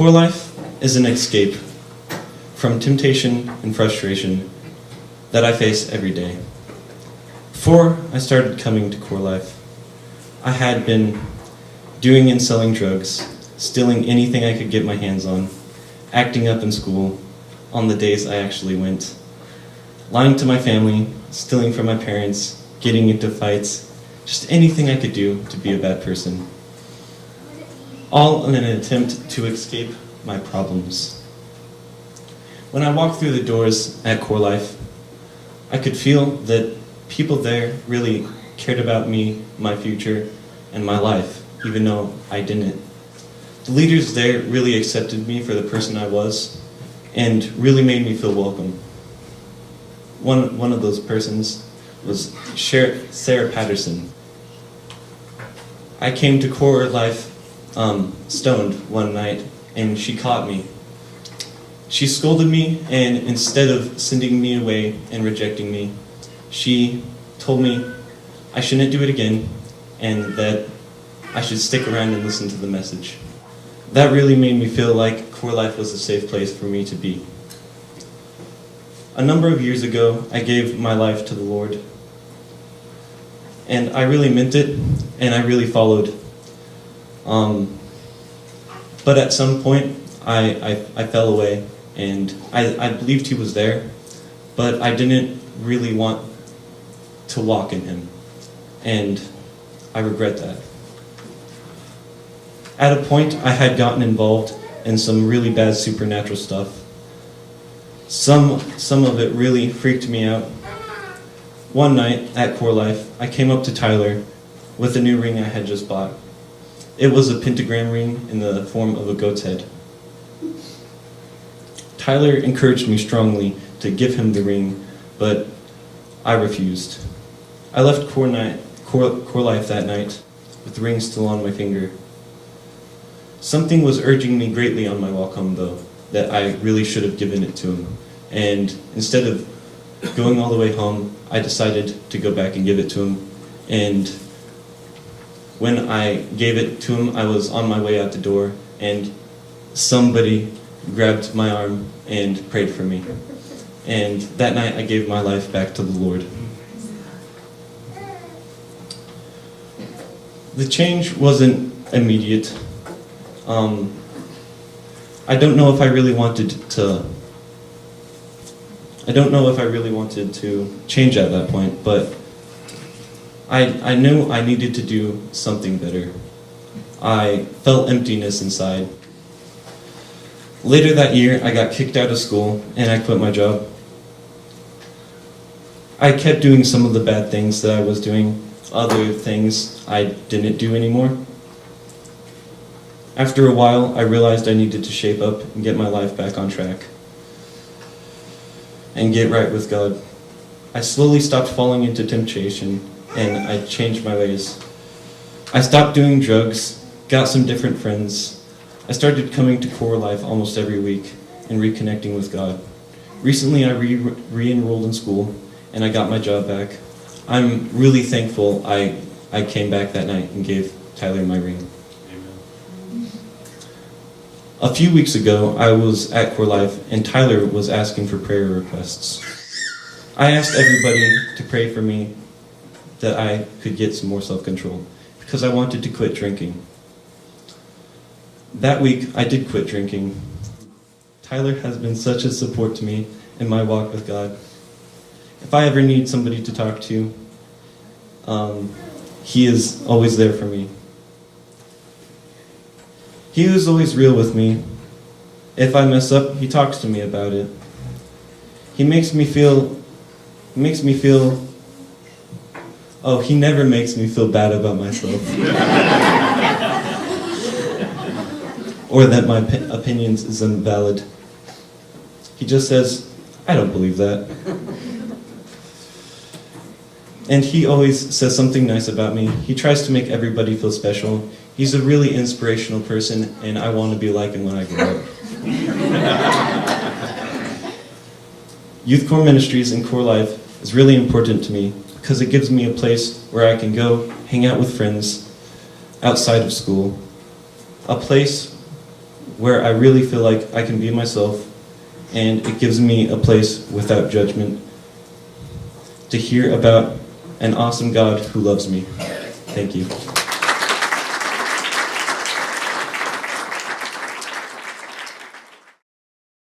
Core life is an escape from temptation and frustration that I face every day. Before I started coming to Core Life, I had been doing and selling drugs, stealing anything I could get my hands on, acting up in school on the days I actually went, lying to my family, stealing from my parents, getting into fights, just anything I could do to be a bad person. All in an attempt to escape my problems. When I walked through the doors at Core Life, I could feel that people there really cared about me, my future, and my life, even though I didn't. The leaders there really accepted me for the person I was and really made me feel welcome. One of those persons was Sarah Patterson. I came to Core Life stoned one night, and she caught me. She scolded me, and instead of sending me away and rejecting me, she told me I shouldn't do it again, and that I should stick around and listen to the message. That really made me feel like Core Life was a safe place for me to be. A number of years ago, I gave my life to the Lord, and I really meant it, and I really followed. But at some point, I fell away, and I believed He was there, but I didn't really want to walk in Him, and I regret that. At a point, I had gotten involved in some really bad supernatural stuff. Some of it really freaked me out. One night at Core Life, I came up to Tyler with a new ring I had just bought. It was a pentagram ring in the form of a goat's head. Tyler encouraged me strongly to give him the ring, but I refused. I left Core Life that night with the ring still on my finger. Something was urging me greatly on my walk home, though, that I really should have given it to him. And instead of going all the way home, I decided to go back and give it to him. And when I gave it to him, I was on my way out the door, and somebody grabbed my arm and prayed for me. And that night, I gave my life back to the Lord. The change wasn't immediate. I don't know if I really wanted to change at that point, but I knew I needed to do something better. I felt emptiness inside. Later that year, I got kicked out of school, and I quit my job. I kept doing some of the bad things that I was doing. Other things I didn't do anymore. After a while, I realized I needed to shape up and get my life back on track and get right with God. I slowly stopped falling into temptation, and I changed my ways. I stopped doing drugs, got some different friends. I started coming to Core Life almost every week and reconnecting with God. Recently, I re-enrolled in school, and I got my job back. I'm really thankful I came back that night and gave Tyler my ring. A few weeks ago, I was at Core Life, and Tyler was asking for prayer requests. I asked everybody to pray for me that I could get some more self-control, because I wanted to quit drinking. That week, I did quit drinking. Tyler has been such a support to me in my walk with God. If I ever need somebody to talk to, he is always there for me. He is always real with me. If I mess up, he talks to me about it. He makes me feel, he never makes me feel bad about myself. Or that my opinions is invalid. He just says, I don't believe that. And he always says something nice about me. He tries to make everybody feel special. He's a really inspirational person, and I want to be like him when I grow up. Youth Core Ministries and Core Life is really important to me because it gives me a place where I can go hang out with friends outside of school. A place where I really feel like I can be myself, and it gives me a place without judgment to hear about an awesome God who loves me. Thank you.